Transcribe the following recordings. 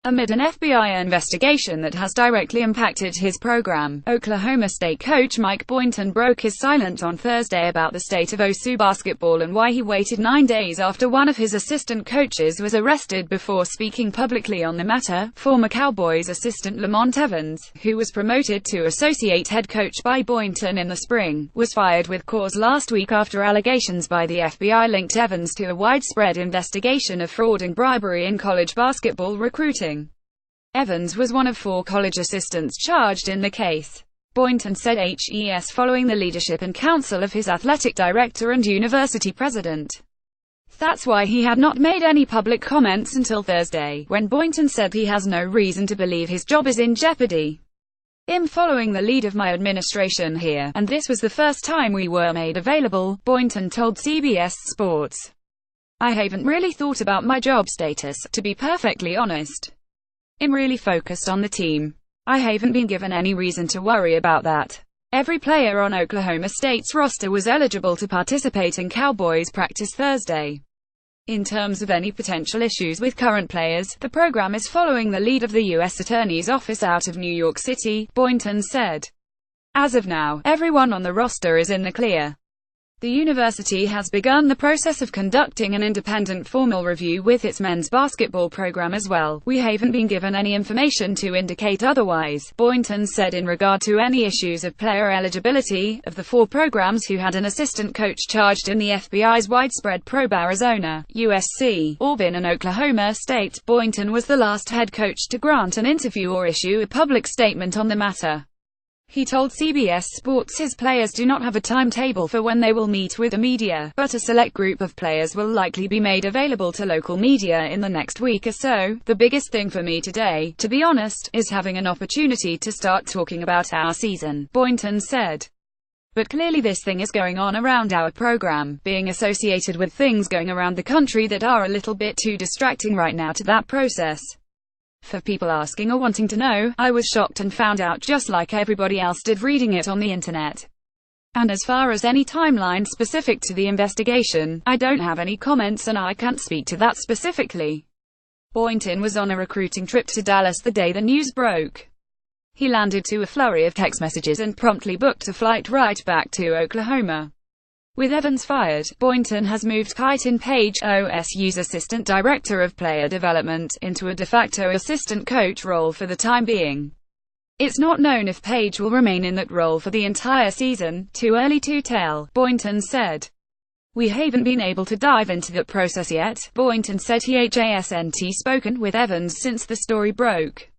amid an FBI investigation that has directly impacted his program. Oklahoma State coach Mike Boynton broke his silence on Thursday about the state of OSU basketball and why he waited 9 days after one of his assistant coaches was arrested before speaking publicly on the matter. Former Cowboys assistant Lamont Evans, who was promoted to associate head coach by Boynton in the spring, was fired with cause last week after allegations by the FBI linked Evans to a widespread investigation of fraud and bribery in college basketball recruiting. Evans was one of 4 college assistants charged in the case. Boynton said HES following the leadership and counsel of his athletic director and university president. That's why he had not made any public comments until Thursday, when Boynton said he has no reason to believe his job is in jeopardy. "I'm following the lead of my administration here, and this was the first time we were made available," Boynton told CBS Sports. "I haven't really thought about my job status, to be perfectly honest. I'm really focused on the team. I haven't been given any reason to worry about that." Every player on Oklahoma State's roster was eligible to participate in Cowboys practice Thursday. In terms of any potential issues with current players, the program is following the lead of the U.S. Attorney's Office out of New York City, Boynton said. "As of now, everyone on the roster is in the clear. The university has begun the process of conducting an independent formal review with its men's basketball program as well. We haven't been given any information to indicate otherwise," Boynton said in regard to any issues of player eligibility. Of the 4 programs who had an assistant coach charged in the FBI's widespread probe, Arizona, USC, Auburn and Oklahoma State, Boynton was the last head coach to grant an interview or issue a public statement on the matter. He told CBS Sports his players do not have a timetable for when they will meet with the media, but a select group of players will likely be made available to local media in the next week or so. "The biggest thing for me today, to be honest, is having an opportunity to start talking about our season," Boynton said. "But clearly this thing is going on around our program, being associated with things going around the country that are a little bit too distracting right now to that process. For people asking or wanting to know, I was shocked and found out just like everybody else did reading it on the internet. And as far as any timeline specific to the investigation, I don't have any comments and I can't speak to that specifically." Boynton was on a recruiting trip to Dallas the day the news broke. He landed to a flurry of text messages and promptly booked a flight right back to Oklahoma. With Evans fired, Boynton has moved Keaton Page, OSU's Assistant Director of Player Development, into a de facto assistant coach role for the time being. It's not known if Page will remain in that role for the entire season. "Too early to tell," Boynton said. "We haven't been able to dive into that process yet." Boynton said he hasn't spoken with Evans since the story broke.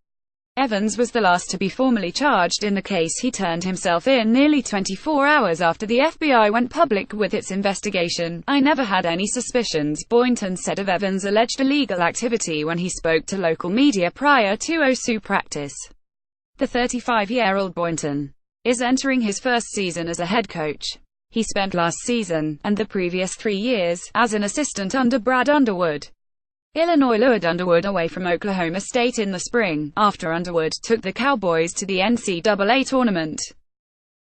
Evans was the last to be formally charged in the case. He turned himself in nearly 24 hours after the FBI went public with its investigation. "I never had any suspicions," Boynton said of Evans' alleged illegal activity when he spoke to local media prior to OSU practice. The 35-year-old Boynton is entering his first season as a head coach. He spent last season, and the previous 3 years, as an assistant under Brad Underwood. Illinois lured Underwood away from Oklahoma State in the spring, after Underwood took the Cowboys to the NCAA tournament.